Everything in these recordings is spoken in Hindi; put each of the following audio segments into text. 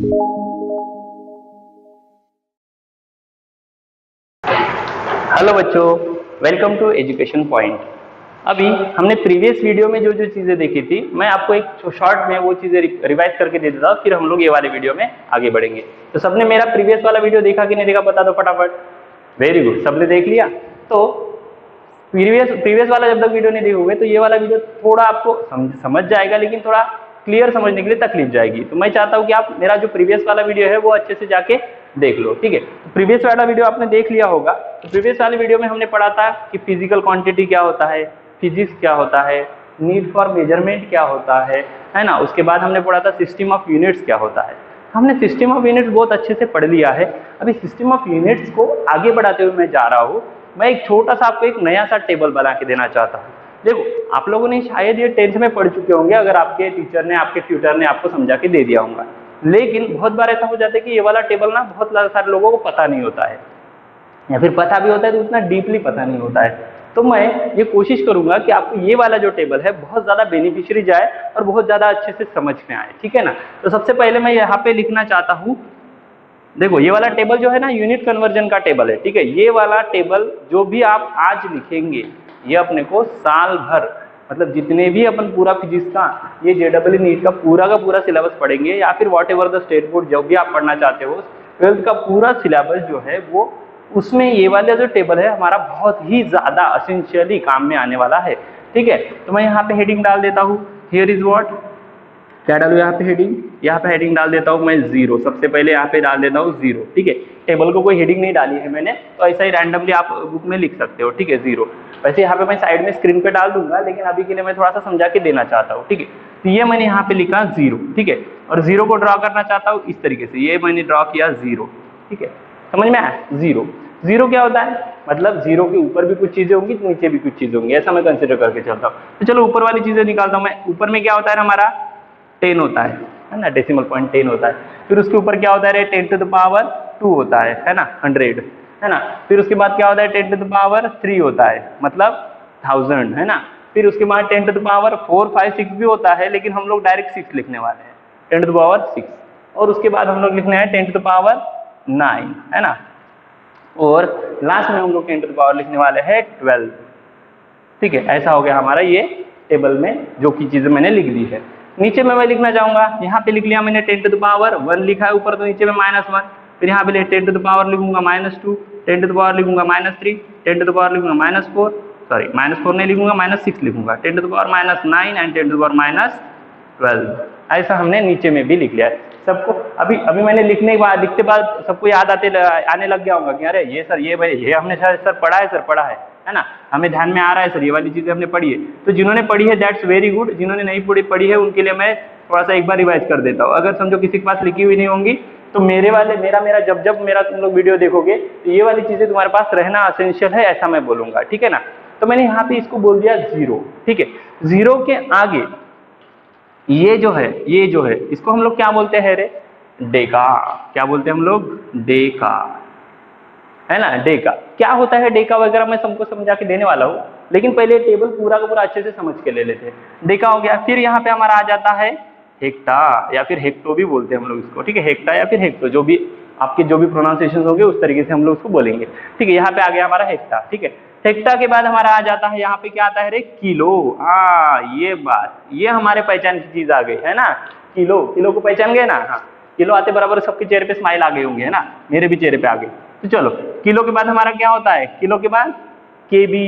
हेलो बच्चों, वेलकम टू एजुकेशन पॉइंट। अभी हमने प्रीवियस वीडियो में जो जो चीज़ें देखी थी, मैं आपको एक शॉर्ट में वो चीज़ें रिवाइज करके दे देता हूँ, फिर हम लोग ये वाले वीडियो में आगे बढ़ेंगे। तो सबने मेरा प्रीवियस वाला वीडियो देखा कि नहीं देखा, बता दो फटाफट। वेरी गुड, सबने देख लिया। तो प्रीवियस वाला जब तक वीडियो नहीं देखोगे तो ये वाला वीडियो थोड़ा आपको समझ जाएगा, लेकिन थोड़ा क्लियर समझने के लिए तकलीफ जाएगी। तो मैं चाहता हूँ कि आप मेरा जो प्रीवियस वाला वीडियो है वो अच्छे से जाके देख लो, ठीक है। तो प्रीवियस वाला वीडियो आपने देख लिया होगा। तो प्रीवियस वाले वीडियो में हमने पढ़ा था कि फिजिकल क्वांटिटी क्या होता है, फिजिक्स क्या होता है, नीड फॉर मेजरमेंट क्या होता है ना। उसके बाद हमने पढ़ा था सिस्टम ऑफ यूनिट्स क्या होता है। हमने सिस्टम ऑफ यूनिट्स बहुत अच्छे से पढ़ लिया है। अभी सिस्टम ऑफ यूनिट्स को आगे बढ़ाते हुए मैं जा रहा हूँ। मैं एक छोटा सा आपको एक नया सा टेबल बना के देना चाहता हूँ। देखो, आप लोगों ने शायद ये 10th में पढ़ चुके होंगे, अगर आपके टीचर ने, आपके ट्यूटर ने आपको समझा के दे दिया होगा। लेकिन बहुत बार ऐसा हो जाता है कि ये वाला टेबल ना बहुत सारे लोगों को पता नहीं होता है, या फिर पता भी होता है तो उतना डीपली पता नहीं होता है। तो मैं ये कोशिश करूंगा कि आपको ये वाला जो टेबल है बहुत ज़्यादा बेनिफिशियरी जाए और बहुत ज़्यादा अच्छे से समझ में आए, ठीक है ना। तो सबसे पहले मैं यहाँ पे लिखना चाहता हूँ, देखो ये वाला टेबल जो है ना यूनिट कन्वर्जन का टेबल है, ठीक है। ये वाला टेबल जो भी आप आज लिखेंगे ये अपने को साल भर, मतलब जितने भी अपन पूरा फिजिक्स का ये JEE नीट का पूरा सिलेबस पढ़ेंगे, या फिर what ever the state board जो भी आप पढ़ना चाहते हो, 12th का पूरा सिलेबस जो है वो, उसमें ये वाला जो टेबल है हमारा बहुत ही ज़्यादा एसेंशियली काम में आने वाला है, ठीक है। तो मैं यहाँ पे हेडिंग डाल देता हूँ, हियर इज व्हाट, क्या डालू यहाँ पे हेडिंग, यहाँ पे हेडिंग डाल देता हूँ मैं 0। सबसे पहले यहाँ पे डाल देता हूँ 0, ठीक है। टेबल को कोई हेडिंग नहीं डाली है मैंने, तो ऐसा ही रैंडमली आप बुक में लिख सकते हो, ठीक है, 0। वैसे यहाँ पे मैं साइड में स्क्रीन पे डाल दूंगा, लेकिन अभी के लिए मैं थोड़ा सा समझा के देना चाहता हूँ, ठीक है। तो ये मैंने यहाँ पे लिखा 0, ठीक है। और 0 को ड्रॉ करना चाहता हूँ इस तरीके से, ये मैंने ड्रॉ किया 0, ठीक है। समझ में आया? 0 क्या होता है, मतलब 0 के ऊपर भी कुछ चीजें होंगी, नीचे भी कुछ चीजें होंगी, ऐसा मैं कंसिडर करके चलता हूँ। तो चलो ऊपर वाली चीजें निकालता हूँ मैं। ऊपर में क्या होता है हमारा 10 होता है ना, डेसिमल पॉइंट 10 होता है। फिर उसके ऊपर क्या होता है, 10 टू द पावर 2 होता है ना, 100 है ना। फिर उसके बाद क्या होता है, 10 टू द पावर 3 होता है, मतलब 1000 है ना। फिर उसके बाद 10 टू द पावर 4, 5, 6 भी होता है, लेकिन हम लोग डायरेक्ट 6 लिखने वाले हैं, 10 टू द पावर 6। और उसके बाद हम लोग लिखने हैं 10 टू द पावर 9 है ना। और लास्ट में हम लोग 10 टू द पावर लिखने वाले हैं 12, ठीक है। ऐसा हो गया हमारा ये टेबल में जो की चीजें मैंने लिख दी है। नीचे में मैं लिखना चाहूंगा, यहाँ पे लिख लिया मैंने 10 टू द पावर 1 लिखा है ऊपर, तो नीचे में -1। फिर यहाँ पे 10 टू द पावर लिखूंगा -2, 10 टू द पावर लिखूंगा -3, 10 टू द पावर लिखूंगा -4, सॉरी -4 नहीं लिखूंगा, -6 लिखूंगा, 10 to the power -9 and 10 to the power -12। ऐसा हमने नीचे में भी लिख लिया है सबको। अभी मैंने लिखने के बाद, लिखते बाद सबको याद आने लग गया होगा कि अरे ये सर, ये भाई ये हमने सर पढ़ा है, सर पढ़ा है ना, हमें ध्यान में आ रहा है सर, ये वाली चीजें हमने पढ़ी है। तो जिन्होंने पढ़ी है दैट्स वेरी गुड, जिन्होंने नहीं पढ़ी है उनके लिए मैं थोड़ा सा एक बार रिवाइज कर देता हूँ। अगर समझो किसी के पास लिखी हुई नहीं होंगी तो मेरा जब मेरा तुम लोग वीडियो देखोगे तो ये वाली चीजें तुम्हारे पास रहना एसेंशियल है, ऐसा मैं बोलूंगा, ठीक है ना। तो मैंने यहाँ पे इसको बोल दिया 0, ठीक है। 0 के आगे ये जो है इसको हम लोग क्या बोलते हैं रे, डेका। क्या बोलते हैं हम लोग, डेका, है ना। डेका क्या होता है, डेका वगैरह मैं सबको समझा के देने वाला हूँ, लेकिन पहले टेबल पूरा का पूरा अच्छे से समझ के ले लेते हैं। डेका हो गया। फिर यहाँ पे हमारा आ जाता है हेक्टा, या फिर हेक्टो भी बोलते हैं हम लोग इसको, ठीक है। हेक्टा या फिर हेक्टो, जो भी आपके जो भी प्रोनाउंसिएशन होंगे उस तरीके से हम लोग उसको बोलेंगे, ठीक है। यहाँ पे आ गया हमारा हेक्टा, ठीक है। हेक्टा के बाद हमारा आ जाता है यहाँ पे क्या आता है रे, किलो। हाँ, ये बात, ये हमारे पहचान की चीज आ गई है ना, किलो को पहचान गए ना। हाँ, किलो आते बराबर सबके चेहरे पे स्माइल आ गई होंगे, है ना, मेरे भी चेहरे पे आ गई। तो चलो, किलो के बाद हमारा क्या होता है, किलो के बाद केबी,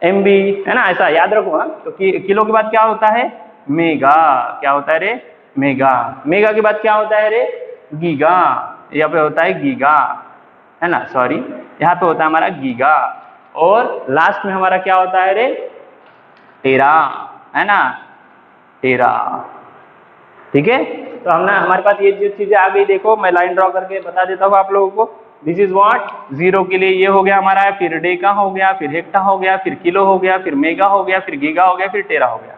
एमबी, है ना, ऐसा याद रखो। हाँ, तो किलो के बाद क्या होता है, मेगा। क्या होता है रे, मेगा। मेगा के बाद क्या होता है रे, गीगा। यहाँ पे होता है गीगा, है ना, सॉरी, यहाँ पे होता है हमारा गीगा। और लास्ट में हमारा क्या होता है रे, टेरा, है ना, टेरा, ठीक है। तो हमारे पास ये जो चीजें आ गई, देखो मैं लाइन ड्रॉ करके बता देता हूँ आप लोगों को। दिस इज व्हाट, 0 के लिए ये हो गया हमारा, फिर डेका हो गया, फिर हेक्टा हो गया, फिर किलो हो गया, फिर मेगा हो गया, फिर गीगा हो गया, फिर टेरा हो गया,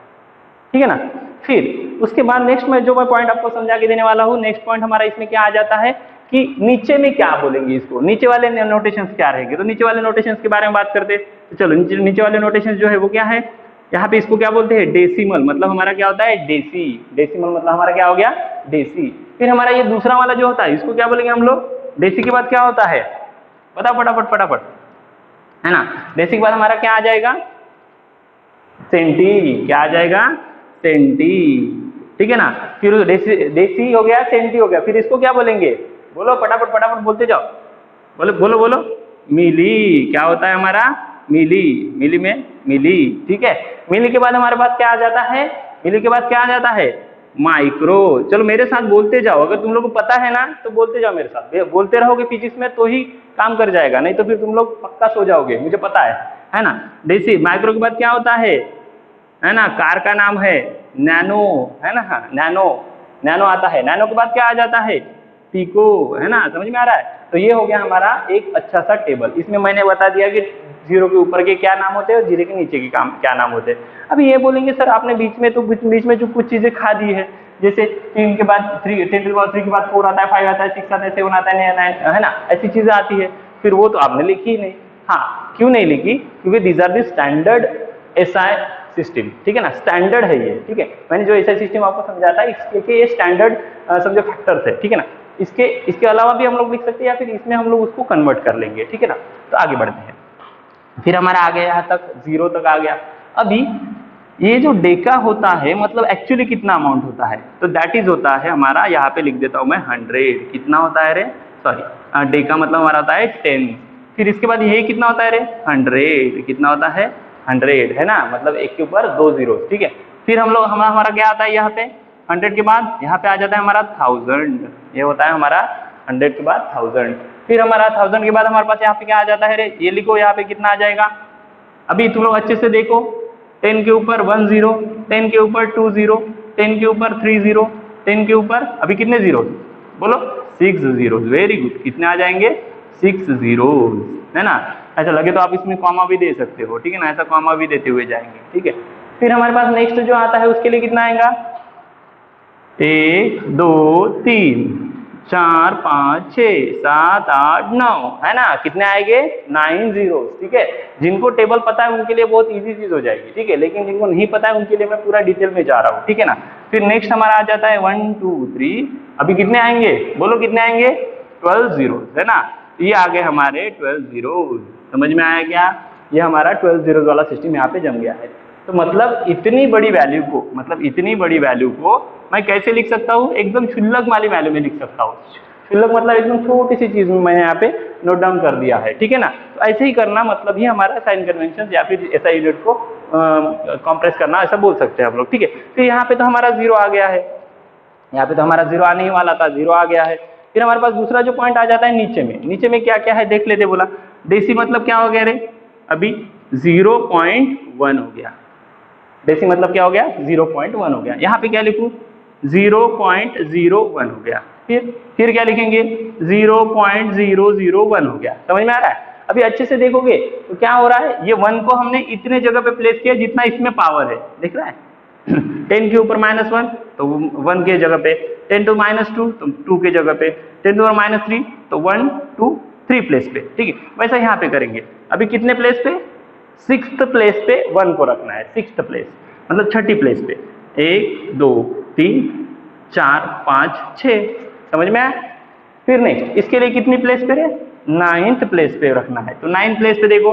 ठीक है ना। फिर उसके बाद नेक्स्ट में जो मैं पॉइंट आपको समझा के देने वाला हूँ, नेक्स्ट पॉइंट हमारा इसमें क्या आ जाता है कि नीचे में क्या बोलेंगे इसको, नीचे वाले नोटेशंस क्या रहेंगे। तो नीचे वाले नोटेशंस के बारे में बात करते हैं। तो चलो, नीचे वाले नोटेशंस जो है वो क्या है, यहाँ पे इसको क्या बोलते हैं, डेसिमल, मतलब हमारा क्या होता है, डेसी। डेसिमल मतलब हमारा क्या हो गया, डेसी। फिर हमारा ये दूसरा वाला जो होता है इसको क्या बोलेंगे हम लोग, डेसी के बाद क्या होता है, बताओ फटाफट फटाफट, है ना। डेसी के बाद हमारा क्या आ जाएगा, सेंटी, क्या आ जाएगा, सेंटी, ठीक है ना। फिर डेसी हो गया, सेंटी हो गया, फिर इसको क्या बोलेंगे, बोलो फटाफट फटाफट बोलते जाओ, बोलो बोलो बोलो, मिली, क्या होता है हमारा, मिली, मिली में मिली, ठीक है। मिली के बाद हमारे पास क्या आ जाता है, मिली के बाद क्या आ जाता है, माइक्रो। चलो मेरे साथ बोलते जाओ, अगर तुम लोग को पता है ना तो बोलते जाओ मेरे साथ, बोलते रहोगे फिजिक्स में तो ही काम कर जाएगा, नहीं तो फिर तुम लोग पक्का सो जाओगे, मुझे पता है ना। डेसी, माइक्रो के बाद क्या होता है ना, कार का नाम है नैनो, है ना, हाँ नैनो, नैनो आता है, नैनो के बाद क्या आ जाता है, पिको, है ना, समझ में आ रहा है। तो ये हो गया हमारा एक अच्छा सा टेबल, इसमें मैंने बता दिया कि जीरो के ऊपर के क्या नाम होते हैं और जीरो के नीचे के काम क्या नाम होते हैं। अभी ये बोलेंगे सर आपने बीच में जो कुछ चीजें खा दी है, जैसे 3 के बाद 3, 10 के बाद 3 के बाद 4 आता है, 5 आता है, 6 आता है, 7 आता है, 9, है ना, ऐसी चीजें आती है, फिर वो तो आपने लिखी ही नहीं। हाँ, क्यों नहीं लिखी, क्योंकि these are the standard SI system, ठीक है ना, स्टैंडर्ड है ये, ठीक है। मैंने जो एसआई सिस्टम आपको समझाया था इसके ये स्टैंडर्ड समझो फैक्टर्स है, ठीक है ना। इसके अलावा भी हम लोग लिख सकते हैं या फिर इसमें हम लोग उसको कन्वर्ट कर लेंगे, ठीक है ना। तो आगे बढ़ते हैं, फिर हमारा आ गया यहाँ तक 0 तक आ गया। अभी ये जो डेका होता है मतलब एक्चुअली कितना अमाउंट होता है, तो दैट इज होता है हमारा, यहाँ पे लिख देता हूँ मैं 100, कितना होता है रे, सॉरी डेका मतलब हमारा होता है 10। फिर इसके बाद ये कितना होता है रे, 100, कितना होता है 100, है ना, मतलब एक के ऊपर 2 जीरो, ठीक है। फिर हम लोग हमारा क्या आता है यहाँ पे 100 के बाद यहाँ पे आ जाता है हमारा 1000, ये होता है हमारा 100 के बाद 1000। फिर हमारा 1000 के बाद हमारे पास यहाँ पे क्या आ जाता है रे, ये लिखो यहाँ पे कितना आ जाएगा। अभी तुम लोग अच्छे से देखो, 10 के ऊपर 1 0, 10 के ऊपर 2 0, 10 के ऊपर 3 0, 10 के ऊपर अभी कितने जीरो, बोलो 6 जीरो, वेरी गुड, कितने आ जाएंगे 6 जीरो, है ना। ऐसा लगे तो आप इसमें कॉमा भी दे सकते हो, ठीक है ना, ऐसा कॉमा भी देते हुए जाएंगे, ठीक है। फिर हमारे पास नेक्स्ट जो आता है उसके लिए कितना आएगा, 1 2 3 4 5 6 7 8 9, है ना, कितने आएंगे 9 जीरो, ठीक है। जिनको टेबल पता है उनके लिए बहुत इजी चीज हो जाएगी, ठीक है, लेकिन जिनको नहीं पता है उनके लिए मैं पूरा डिटेल में जा रहा हूँ, ठीक है ना। फिर नेक्स्ट हमारा आ जाता है 1 2 3, अभी कितने आएंगे, बोलो कितने आएंगे 12 जीरो, है ना। ये आ गए हमारे 12 जीरो, समझ में आया क्या, ये हमारा 12 जीरो वाला सिस्टम यहाँ पे जम गया है। तो मतलब इतनी बड़ी वैल्यू को मैं कैसे लिख सकता हूँ, एकदम क्षुल्लक वाली वैल्यू में लिख सकता हूँ। क्षुल्लक मतलब एकदम छोटी सी चीज में मैंने यहाँ पे नोट डाउन कर दिया है, ठीक है ना। तो ऐसे ही करना, मतलब ही हमारा साइन कन्वेंशन या फिर ऐसा यूनिट को कॉम्प्रेस करना, ऐसा बोल सकते हैं हम लोग, ठीक है। फिर यहाँ पे तो हमारा 0 आ गया है, यहाँ पे तो हमारा 0 आने ही वाला था, 0 आ गया है। फिर हमारे पास दूसरा जो पॉइंट आ जाता है नीचे में क्या क्या है देख लेते, बोला डेसी मतलब क्या हो गया रे, अभी 0.1 हो गया, डेसी मतलब क्या हो गया 0.1 हो गया। यहाँ पे क्या लिखूं 0.01 हो गया, फिर क्या लिखेंगे 0.001 हो गया, समझ में आ रहा है। अभी अच्छे से देखोगे तो क्या हो रहा है, ये 1 को हमने इतने जगह पे प्लेस किया जितना इसमें पावर है, दिख रहा है 10 के ऊपर -1 तो 1 के जगह पे, 10 to -2 तो 2 के जगह पे, 10 to -3 तो 1 2 3 प्लेस पे, ठीक है। वैसा यहाँ पे करेंगे, अभी कितने प्लेस पे, 6th प्लेस पे 1 को रखना है, 6th प्लेस मतलब 6ठी प्लेस पे, 1 2 3 4 5 6, समझ में आया। फिर नेक्स्ट इसके लिए कितनी प्लेस पे है, 9th प्लेस पे रखना है, तो 9th प्लेस पे देखो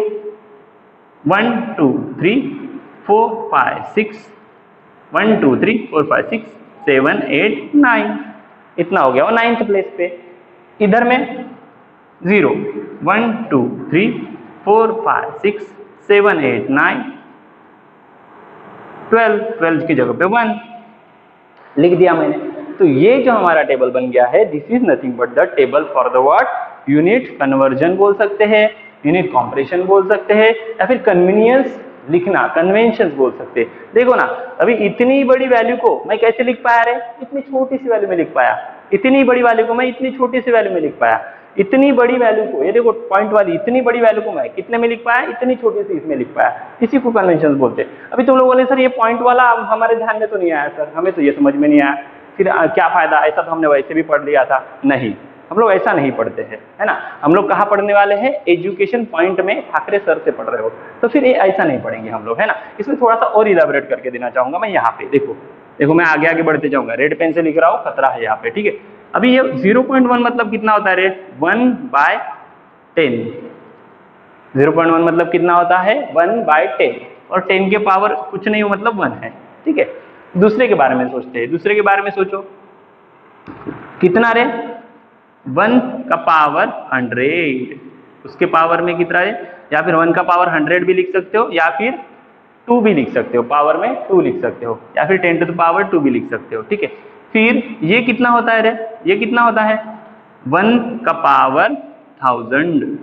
1 2 3 4 5 6, 1 2 3 4 5 6 7 8 9, इतना हो गया वो 9th प्लेस पे। इधर में 0 1 2 3 4 5 6 7 8 9 12 की जगह पे 1 लिख दिया मैंने। तो ये जो हमारा टेबल बन गया है, this is nothing but the table for the what, unit conversion बोल सकते हैं, यूनिट कॉम्प्रेशन बोल सकते हैं, या फिर कन्वीनियंस लिखना, कन्वेंशन बोल सकते हैं। देखो ना, अभी इतनी बड़ी वैल्यू को मैं कैसे लिख पाया रे, इतनी छोटी सी वैल्यू में लिख पाया, इतनी बड़ी वैल्यू को मैं इतनी छोटी सी वैल्यू में लिख पाया, इतनी बड़ी वैल्यू को, ये देखो पॉइंट वाली इतनी बड़ी वैल्यू को मैं कितने में लिख पाया, इतनी छोटी सी इसमें लिख पाया, इसी को कन्वेंशन बोलते हैं। अभी तुम लोग बोले सर ये पॉइंट वाला हमारे ध्यान में तो नहीं आया सर, हमें तो ये समझ में नहीं आया, फिर क्या फायदा, ऐसा तो हमने वैसे भी पढ़ लिया था। नहीं, हम लोग ऐसा नहीं पढ़ते हैं, है ना। हम लोग कहाँ पढ़ने वाले हैं, एजुकेशन पॉइंट में ठाकरे सर से पढ़ रहे हो, तो फिर ये ऐसा नहीं पढ़ेंगे हम लोग, है ना। इसमें थोड़ा सा और इलाबोरेट करके देना चाहूंगा मैं। यहाँ पे देखो मैं आगे बढ़ते जाऊंगा, रेड पेन से लिख रहा हूँ, खतरा है यहाँ पे, ठीक है। अभी ये 0.1 मतलब कितना होता है रे? 1/10। 0.1 मतलब कितना होता है? 1/10, और 10 के पावर कुछ नहीं हो मतलब 1 है, ठीक है। दूसरे के बारे में सोचते हैं, दूसरे के बारे में सोचो, कितना रे? 1 का पावर 100, उसके पावर में कितना है? या फिर 1 का पावर 100 भी लिख सकते हो, या फिर 2 भी लिख सकते हो, पावर में 2 लिख सकते हो, या फिर 10 टू द पावर 2 भी लिख सकते हो, ठीक है। फिर ये कितना होता है रे? ये कितना होता है? 1 का पावर 1000,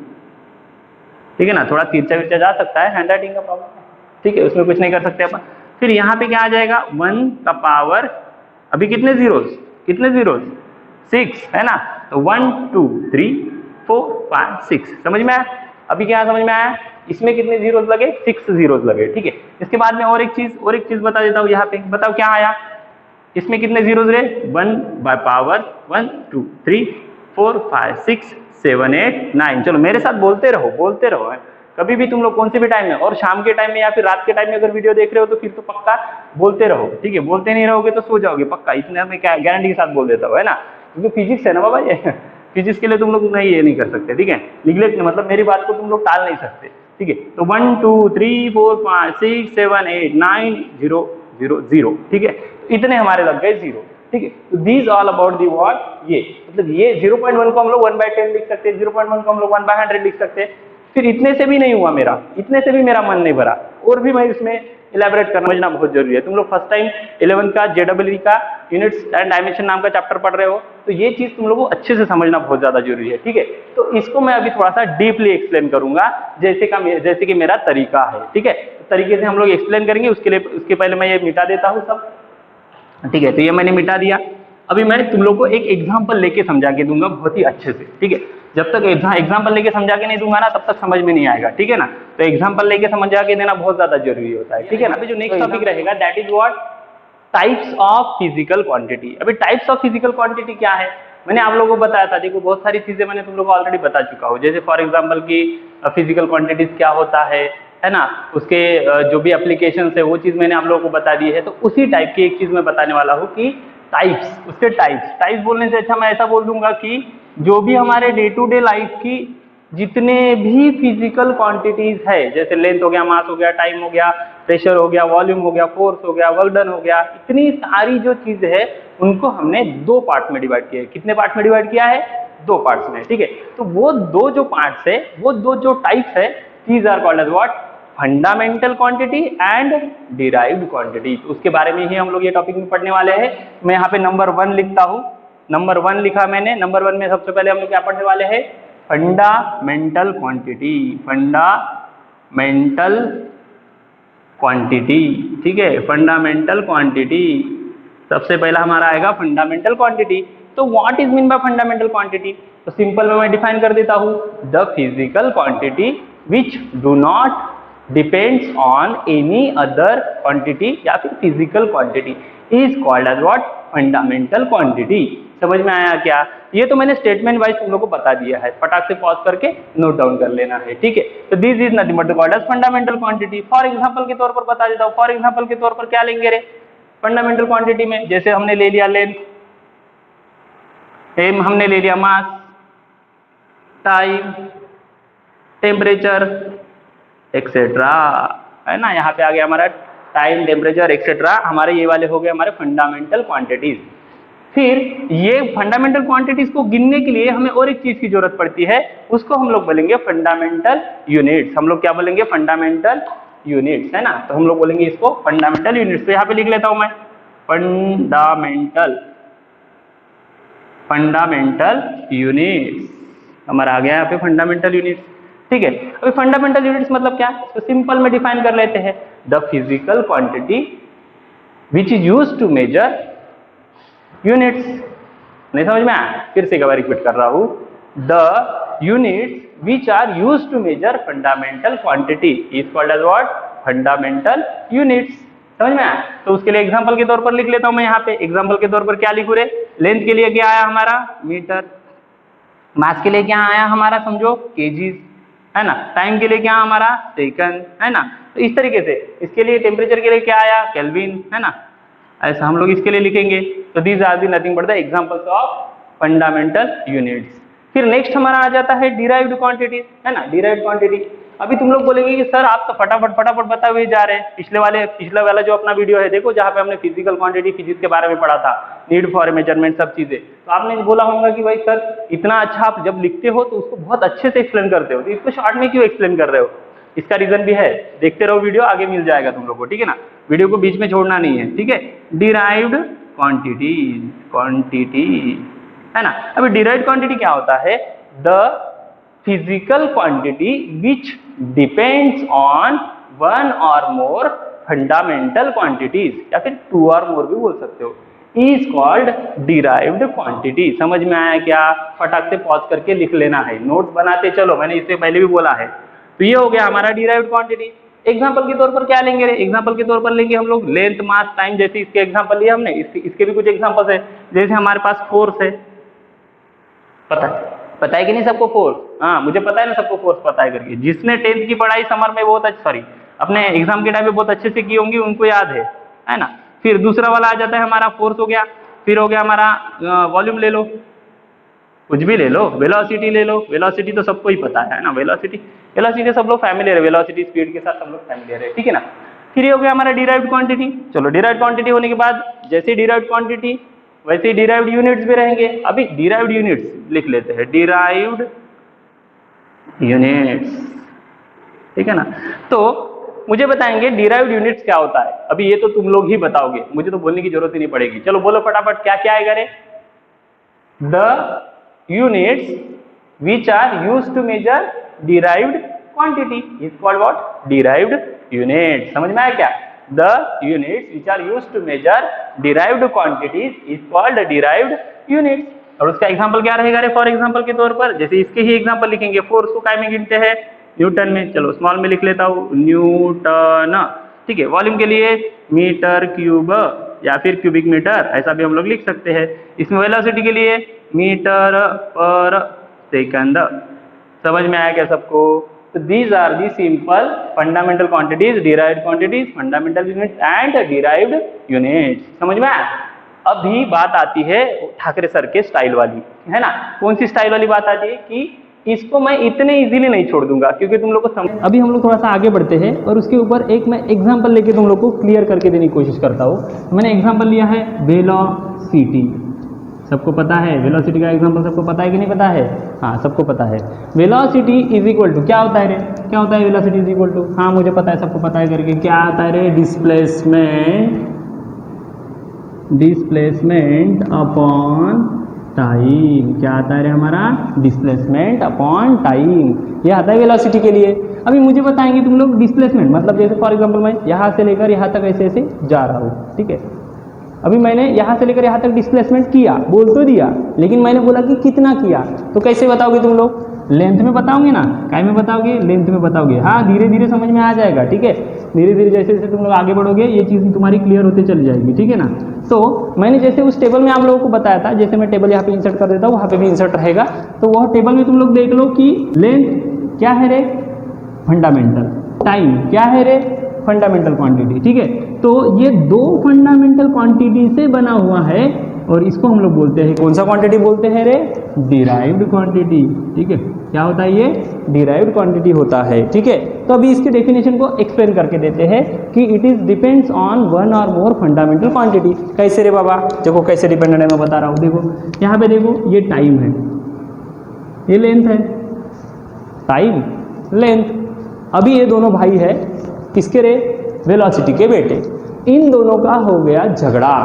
ठीक है ना। थोड़ा तिरछा विरछा जा सकता है, हैंड राइटिंग का प्रॉब्लम है, ठीक है, उसमें कुछ नहीं कर सकते अपन। फिर यहाँ पे क्या आ जाएगा? 1 का पावर, अभी कितने जीरोस? कितने जीरोस? 6 है ना। तो 1 2 3 4 5 6, समझ में आया? अभी क्या समझ में आया? इसमें कितने जीरोस लगे? 6 जीरोस लगे, ठीक है। इसके बाद में और एक चीज बता देता हूँ यहाँ पे, बताओ क्या आया? इसमें कितने जीरोस रहे? 1 बाय पावर 1 2 3 4 5 6 7 8 9। चलो मेरे साथ बोलते रहो, बोलते रहो है। कभी भी तुम लोग कौन से भी टाइम में, और शाम के टाइम में या फिर रात के टाइम में अगर वीडियो देख रहे हो तो फिर तो पक्का बोलते रहो, ठीक है। बोलते नहीं रहोगे तो सो जाओगे पक्का, इतने में क्या गारंटी के साथ बोल देता हूँ, है ना। क्योंकि फिजिक्स है ना बाबा ये फिजिक्स के लिए तुम लोग नहीं, ये नहीं कर सकते, ठीक है। निगलेक्ट मतलब मेरी बात को तुम लोग टाल नहीं सकते, ठीक है। तो 1 2 3 4 5 6 7 8 9 0 0 0, ठीक है। इतने हमारे लग गए जीरो, ठीक है। तो these all about the what, ये मतलब ये 0.1 को हम लोग 1/10 लिख सकते हैं, 0.1 को हम लोग 1/100 लिख सकते हैं। फिर इतने से भी नहीं हुआ मेरा, इतने से भी मेरा मन नहीं भरा, और भी मैं इसमें इलेबोरेट करना समझना बहुत जरूरी है। तुम लोग फर्स्ट टाइम 11th का JEE का यूनिट्स एंड डायमेंशन नाम का चैप्टर पढ़ रहे हो, तो ये चीज तुम लोगों को अच्छे से समझना बहुत ज्यादा जरूरी है, ठीक है। तो इसको मैं अभी थोड़ा सा डीपली एक्सप्लेन करूंगा, जैसे कि मेरा तरीका है, ठीक है। तो तरीके से हम लोग एक्सप्लेन करेंगे। उसके पहले मैं ये मिटा देता हूँ सब, ठीक है। तो ये मैंने मिटा दिया। अभी मैं तुम लोग को एक एग्जांपल लेके समझा के दूंगा बहुत ही अच्छे से, ठीक है। जब तक एग्जांपल लेके समझा के नहीं दूंगा ना, तब तक समझ में नहीं आएगा, ठीक है ना। तो एग्जांपल लेके समझा के देना बहुत ज्यादा जरूरी होता है, ठीक है ना। अभी जो नेक्स्ट टॉपिक रहेगा that is what, types of physical quantity. अभी टाइप्स ऑफ फिजिकल क्वांटिटी क्या है, मैंने आप लोगों को बताया था। देखो बहुत सारी चीजें मैंने तुम लोग को ऑलरेडी बता चुका हूँ, जैसे फॉर एग्जांपल की फिजिकल क्वांटिटीज क्या होता है ना। उसके जो भी एप्लीकेशंस है वो चीज मैंने आप लोगों को बता दी है। तो उसी टाइप की एक चीज मैं बताने वाला हूँ कि टाइप्स, उसके टाइप्स बोलने से अच्छा मैं ऐसा बोल दूंगा कि जो भी हमारे डे टू डे लाइफ की जितने भी फिजिकल क्वांटिटीज है, जैसे लेंथ हो गया, मास हो गया, टाइम हो गया, प्रेशर हो गया, वॉल्यूम हो गया, फोर्स हो गया, वर्क डन हो गया, इतनी सारी जो चीज है उनको हमने 2 पार्ट में डिवाइड किया है। कितने पार्ट में डिवाइड किया है? 2 पार्ट्स में, ठीक है। तो वो 2 जो पार्ट्स है, वो 2 जो टाइप्स है, these are called as what, fundamental quantity and derived quantity. तो उसके बारे में ही हम लोग ये टॉपिक में पढ़ने वाले हैं। मैं यहाँ पे नंबर 1 लिखता हूँ, नंबर 1 लिखा मैंने। नंबर 1 में सबसे पहले हम लोग क्या पढ़ने वाले हैं? फंडामेंटल क्वांटिटी, फंडामेंटल क्वांटिटी, ठीक है। फंडामेंटल क्वांटिटी सबसे पहला हमारा आएगा फंडामेंटल क्वांटिटी। तो what is mean by fundamental quantity? तो सिंपल में मैं डिफाइन कर देता हूं, the physical quantity which do not depends on any other quantity या फिर physical quantity is called as what, fundamental quantity. समझ में आया क्या? ये तो मैंने स्टेटमेंट वाइज तुम लोग को बता दिया है, फटाक से पॉज करके नोट डाउन कर लेना है, ठीक है। तो this is nothing but called as fundamental quantity. For example के तौर पर बता देता हूं, फॉर एग्जांपल के तौर पर क्या लेंगे रे फंडामेंटल क्वांटिटी में? जैसे हमने ले लिया लेंथ, हमने ले लिया मास, टाइम, टेम्परेचर एक्सेट्रा, है ना। यहाँ पे आ गया हमारा टाइम, टेम्परेचर एक्सेट्रा, हमारे ये वाले हो गए हमारे फंडामेंटल क्वांटिटीज। फिर ये फंडामेंटल क्वांटिटीज को गिनने के लिए हमें और एक चीज की जरूरत पड़ती है, उसको हम लोग बोलेंगे फंडामेंटल यूनिट्स। हम लोग क्या बोलेंगे? फंडामेंटल यूनिट्स, है ना। तो हम लोग बोलेंगे इसको फंडामेंटल यूनिट्स। तो यहाँ पे लिख लेता हूं मैं फंडामेंटल यूनिट्स, हमारा आ गया यहाँ पे फंडामेंटल यूनिट्स, ठीक है। अभी फंडामेंटल यूनिट्स मतलब क्या? तो सिंपल में डिफाइन कर लेते हैं, the physical quantity which is used to measure units. नहीं समझ में आया? फिर से एक बार रिपीट कर रहा हूं, the units which are used to measure fundamental quantity is called as what, fundamental units. समझ में आया? तो उसके लिए एग्जांपल के तौर पर लिख लेता हूं मैं यहाँ पे। एग्जांपल के तौर पर क्या लिखूं रे? लेंथ के लिए क्या आया हमारा? मीटर। मास के लिए क्या आया हमारा? समझो केजीज, है ना। टाइम के लिए क्या हमारा? सेकंड, है ना। तो इस तरीके से इसके लिए टेम्परेचर के लिए क्या आया? केल्विन, है ना। ऐसा हम लोग इसके लिए लिखेंगे। तो these are the nothing but the examples of fundamental units. फिर नेक्स्ट हमारा आ जाता है डिराइव्ड क्वांटिटीज, है ना, डिराइव्ड क्वांटिटी। अभी तुम लोग बोलेंगे कि सर आप तो फटाफट बताए हुए जा रहे हैं, पिछला वाला जो अपना वीडियो है देखो, जहाँ पे हमने फिजिकल क्वांटिटी फिजिक्स के बारे में पढ़ा था, नीड फॉर मेजरमेंट सब चीजें, तो आपने बोला होगा कि भाई सर इतना अच्छा आप जब लिखते हो तो उसको बहुत अच्छे से एक्सप्लेन करते हो, तो इसको शॉर्ट में क्यों एक्सप्लेन कर रहे हो? इसका रीजन भी है, देखते रहो वीडियो, आगे मिल जाएगा तुम लोग को, ठीक है ना, वीडियो को बीच में छोड़ना नहीं है, ठीक है। डिराइव्ड क्वांटिटी है ना। अभी डिराइव्ड क्वांटिटी क्या होता है? The physical quantity which depends on one और मोर फंडामेंटल क्वांटिटीज, या फिर टू और मोर भी बोल सकते हो, इज कॉल्ड डिराइव्ड क्वांटिटी। समझ में आया क्या? फटाक से पॉज करके लिख लेना है, नोट्स बनाते चलो, मैंने इससे पहले भी बोला है। तो ये हो गया हमारा डिराइव्ड क्वांटिटी। एग्जांपल के तौर पर क्या लेंगे रे? एग्जांपल के तौर पर लेंगे हम लोग लेंथ, मास, टाइम, जैसे इसके एग्जांपल लिया हमने, इसके भी कुछ एग्जांपल्स है। जैसे हमारे पास फोर्स है, पता है कि नहीं सबको फोर्स? हाँ, मुझे पता है ना सबको फोर्स पता है करके। जिसने 10th की पढ़ाई समर में बहुत अपने एग्जाम के टाइम पे बहुत अच्छे से की होंगी, उनको याद है ना। फिर दूसरा वाला आ जाता है हमारा फोर्स हो गया। फिर हो गया हमारा वॉल्यूम ले लो, कुछ भी ले लो, वेलोसिटी ले लो, वेलोसिटी तो सबको ही पता है ना, वेलोसिटी सब लोग फैमिलियर है, वेलोसिटी स्पीड के साथ सब लोग फैमिलियर है, ठीक है ना। फिर ये हो गया हमारा डिराइव्ड क्वांटिटी। चलो डिराइव्ड क्वांटिटी होने के बाद जैसे डिराइव्ड क्वांटिटी वैसे ही डिराइव्ड यूनिट्स भी रहेंगे। अभी डिराइव्ड यूनिट्स लिख लेते हैं, डिराइव्ड यूनिट्स, ठीक है ना। तो मुझे बताएंगे डिराइव्ड यूनिट्स क्या होता है। अभी ये तो तुम लोग ही बताओगे, मुझे तो बोलने की जरूरत ही नहीं पड़ेगी। चलो बोलो फटाफट, क्या क्या आएगा रे? The units which are used to measure derived quantity is called what? Derived units। समझ में आया क्या? The units which are used to measure derived quantities is called derived units। और उसका एग्जांपल क्या रहेगा रे? फॉर एग्जांपल के तौर पर जैसे इसके ही एग्जांपल लिखेंगे। फोर्स को काय में गिनते हैं? न्यूटन में। चलो स्मॉल में लिख लेता हूँ, न्यूटन, ठीक है। वॉल्यूम के लिए मीटर क्यूब या फिर क्यूबिक मीटर, ऐसा भी हम लोग लिख सकते हैं। इसमें वेलोसिटी के लिए मीटर पर सेकंड। समझ में आया क्या सबको? तो these are the simple fundamental quantities, derived quantities, fundamental units and derived units. समझ में आया? अभी बात आती है ठाकरे सर के स्टाइल वाली, है ना। कौन सी स्टाइल वाली बात आती है कि इसको मैं इतने इजीली नहीं छोड़ दूंगा, क्योंकि तुम लोग को समझ। अभी हम लोग थोड़ा सा आगे बढ़ते हैं और उसके ऊपर एक मैं एग्जांपल लेके तुम लोग को क्लियर करके देने की कोशिश करता हूँ। मैंने एग्जांपल लिया है वेलोसिटी। सबको पता है वेलोसिटी का एग्जांपल, सबको पता है कि नहीं पता है? हाँ, सबको पता है। वेलोसिटी इज इक्वल टू क्या होता है रे? क्या होता है वेलोसिटी इज इक्वल टू? हाँ मुझे पता है, सबको पता है करके। क्या आता है रे? Displacement upon time. क्या आता है रे हमारा? Displacement upon time. ये आता है वेलोसिटी के लिए। अभी मुझे बताएंगे तुम लोग डिस्प्लेसमेंट मतलब, जैसे फॉर एग्जांपल मैं यहाँ से लेकर यहाँ तक ऐसे ऐसे जा रहा हूँ, ठीक है। अभी मैंने यहाँ से लेकर यहाँ तक डिस्प्लेसमेंट किया, बोल तो दिया, लेकिन मैंने बोला कि कितना किया, तो कैसे बताओगे तुम लोग? लेंथ में बताओगे ना, काय में बताओगे? लेंथ में बताओगे। हाँ, धीरे धीरे समझ में आ जाएगा, ठीक है। धीरे धीरे जैसे जैसे तुम लोग आगे बढ़ोगे ये चीज़ तुम्हारी क्लियर होते चली जाएगी, ठीक है ना। तो मैंने जैसे उस टेबल में आप लोगों को बताया था, जैसे मैं टेबल यहाँ पे इंसर्ट कर देता हूँ, वहाँ पे भी इंसर्ट रहेगा, तो वह टेबल में तुम लोग देख लो कि लेंथ क्या है रे? फंडामेंटल। टाइम क्या है रे? फंडामेंटल क्वांटिटी, ठीक है। तो ये दो फंडामेंटल क्वांटिटी से बना हुआ है और इसको हम लोग बोलते हैं, कौन सा क्वांटिटी बोलते हैं रे? डिराइव्ड क्वांटिटी, ठीक है। क्या होता है ये? डिराइव्ड क्वांटिटी होता है, ठीक है। तो अभी इसके डेफिनेशन को एक्सप्लेन करके देते हैं कि it is depends on one और मोर फंडामेंटल क्वांटिटी। कैसे रे बाबा? देखो कैसे डिपेंडेंट है, मैं बता रहा हूँ। देखो यहाँ पे देखो, ये टाइम है, ये लेंथ है, टाइम लेंथ। अभी ये दोनों भाई है, किसके रे? वेलोसिटी के बेटे। इन दोनों का हो गया झगड़ा।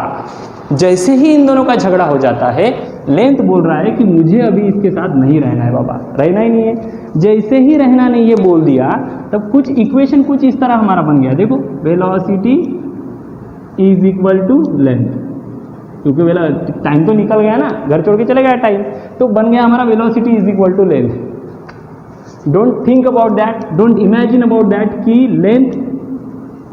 जैसे ही इन दोनों का झगड़ा हो जाता है, लेंथ बोल रहा है कि मुझे अभी इसके साथ नहीं रहना है बाबा, रहना ही नहीं है। जैसे ही रहना नहीं ये बोल दिया, तब कुछ इक्वेशन कुछ इस तरह हमारा बन गया। देखो velocity is equal to length, क्योंकि टाइम तो निकल गया ना, घर छोड़ के चले गया टाइम, तो बन गया हमारा velocity is equal to length. Don't think about that, don't imagine about that कि length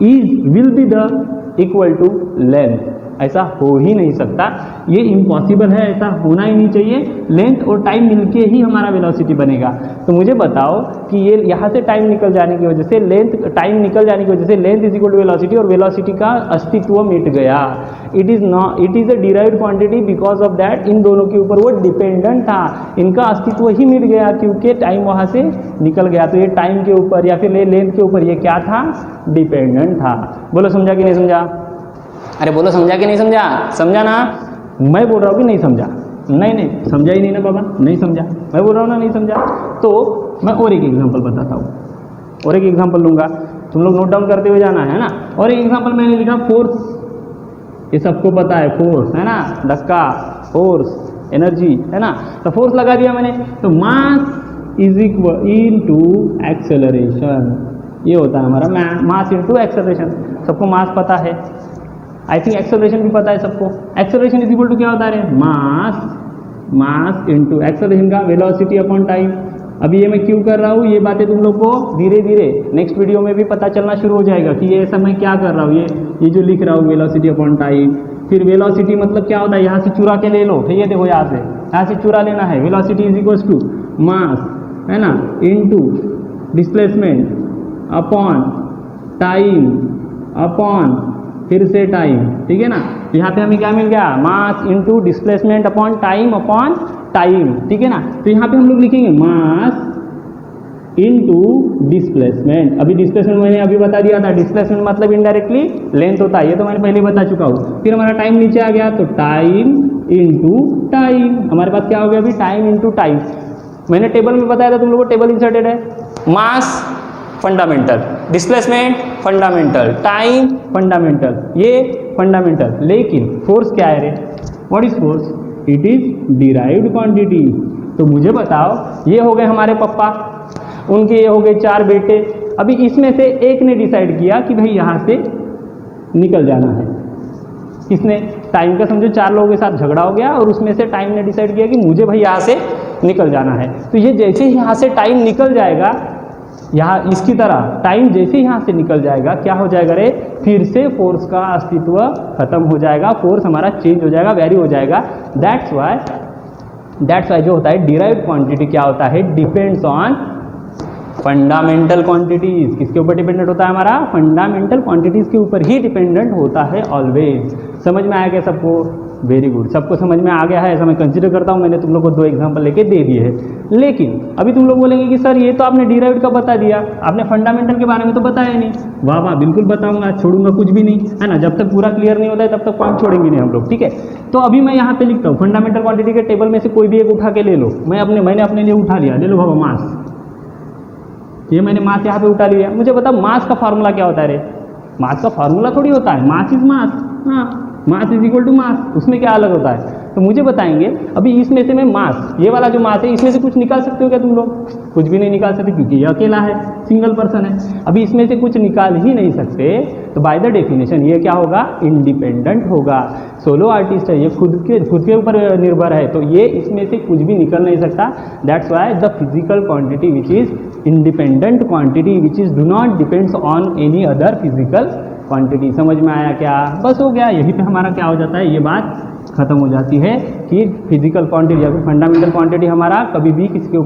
will be the equal to length. ऐसा हो ही नहीं सकता, ये इम्पॉसिबल है, ऐसा होना ही नहीं चाहिए। लेंथ और टाइम मिलके ही हमारा वेलोसिटी बनेगा। तो मुझे बताओ कि ये यहाँ से टाइम निकल जाने की वजह से टाइम निकल जाने की वजह से length is equal to velocity, और वेलोसिटी का अस्तित्व मिट गया। It is a derived quantity because of that, इन दोनों के ऊपर वो डिपेंडेंट था, इनका अस्तित्व ही मिट गया क्योंकि टाइम वहाँ से निकल गया। तो ये टाइम के ऊपर या फिर लेंथ के ऊपर ये क्या था, डिपेंडेंट था। बोलो समझा कि नहीं समझा? अरे बोलो समझा कि नहीं समझा? समझा ना? मैं बोल रहा हूँ कि नहीं समझा? नहीं समझा ही नहीं ना बाबा, नहीं समझा, मैं बोल रहा हूँ ना नहीं समझा। तो मैं और एक एग्जांपल बताता हूँ, और एक एग्जांपल लूँगा, तुम लोग नोट डाउन करते हुए जाना है ना। और एक एग्जांपल मैंने लिखा फोर्स, ये सबको पता है फोर्स है ना, धक्का, फोर्स, एनर्जी है ना। तो फोर्स लगा दिया मैंने, तो मास इज इक्वल इनटू एक्सेलरेशन, ये होता है हमारा मास इनटू एक्सेलरेशन। सबको मास पता है, आई थिंक एक्सेलरेशन भी पता है सबको। एक्सेलरेशन इज इक्वल टू क्या होता है, मास इनटू एक्सेलरेशन का वेलोसिटी अपॉन टाइम। अभी ये मैं क्यों कर रहा हूँ, ये बातें तुम लोग को धीरे धीरे नेक्स्ट वीडियो में भी पता चलना शुरू हो जाएगा कि ये ऐसा मैं क्या कर रहा हूँ, ये जो लिख रहा हूँ वेलोसिटी अपॉन टाइम। फिर वेलोसिटी मतलब क्या होता है, यहाँ से चुरा के ले लो, ये देखो यहाँ से चुरा लेना है। Velocity is equal to mass है ना into displacement upon time upon फिर से टाइम, ठीक है ना। तो यहाँ पे हमें क्या मिल गया, mass into displacement upon time, ठीक है ना। तो यहाँ पे हम लोग लिखेंगे मास इनटू डिस्प्लेसमेंट। अभी डिस्प्लेसमेंट मैंने अभी बता दिया था, डिस्प्लेसमेंट मतलब इनडायरेक्टली लेंथ होता है, ये तो मैंने पहले बता चुका हूँ। फिर हमारा टाइम नीचे आ गया, तो टाइम इनटू टाइम, हमारे पास क्या हो गया अभी, टाइम इनटू टाइम। मैंने टेबल में बताया था तुम लोगों को, टेबल इंसर्टेड है, mass fundamental, displacement fundamental, time fundamental, ये फंडामेंटल। लेकिन फोर्स क्या है रे, what is force, it is derived quantity. तो मुझे बताओ, ये हो गए हमारे पापा, उनके ये हो गए 4 बेटे। अभी इसमें से एक ने डिसाइड किया कि भाई यहाँ से निकल जाना है। किसने, टाइम का समझो 4 लोगों के साथ झगड़ा हो गया और उसमें से टाइम ने डिसाइड किया कि मुझे भाई यहाँ से निकल जाना है। तो ये जैसे ही यहाँ से टाइम निकल जाएगा, यहाँ इसकी तरह टाइम जैसे यहाँ से निकल जाएगा, क्या हो जाएगा रे, फिर से फोर्स का अस्तित्व खत्म हो जाएगा, फोर्स हमारा चेंज हो जाएगा, वेरी हो जाएगा। दैट्स वाई जो होता है डिराइव्ड क्वांटिटी क्या होता है, डिपेंड्स ऑन फंडामेंटल क्वांटिटीज। किसके ऊपर डिपेंडेंट होता है हमारा, फंडामेंटल क्वांटिटीज के ऊपर ही डिपेंडेंट होता है ऑलवेज। समझ में आया क्या सबको? वेरी गुड, सबको समझ में आ गया है ऐसा मैं कंसीडर करता हूँ। मैंने तुम लोग को 2 एग्जांपल लेके दे दिए हैं। लेकिन अभी तुम लोग बोलेंगे कि सर ये तो आपने डिराइव्ड का बता दिया, आपने फंडामेंटल के बारे में तो बताया नहीं। वाह वाह, बिल्कुल बताऊंगा, छोड़ूंगा कुछ भी नहीं, है ना। जब तक पूरा क्लियर नहीं होता है तब तक पॉइंट छोड़ेंगे नहीं हम लोग, ठीक है। तो अभी मैं यहाँ पे लिखता हूँ, फंडामेंटल क्वांटिटी के टेबल में से कोई भी एक उठा के ले लो। मैंने अपने लिए उठा लिया, ले लो बाबा मास, ये मैंने मास यहाँ पे उठा लिया। मुझे बताओ मास का फार्मूला क्या होता है रे, मास का फार्मूला थोड़ी होता है, मास इज मास, हाँ, mass is equal to mass, उसमें क्या अलग होता है। तो मुझे बताएंगे अभी इसमें से मैं मास, ये वाला जो मास है, इसमें से कुछ निकाल सकते हो क्या तुम लोग? कुछ भी नहीं निकाल सकते क्योंकि ये अकेला है, सिंगल पर्सन है। अभी इसमें से कुछ निकाल ही नहीं सकते, तो बाय द डेफिनेशन ये क्या होगा, इंडिपेंडेंट होगा। सोलो आर्टिस्ट है, ये खुद के ऊपर निर्भर है, तो ये इसमें से कुछ भी निकल नहीं सकता। That's why the physical quantity which is independent quantity which is do not depends on any other physical quantity. समझ में आया क्या? बस हो गया, यही पे हमारा क्या हो जाता है, ये बात खत्म हो जाती है कि फिजिकल क्वांटिटी या फिर फंडामेंटल क्वांटिटी हमारा कभी भी किसके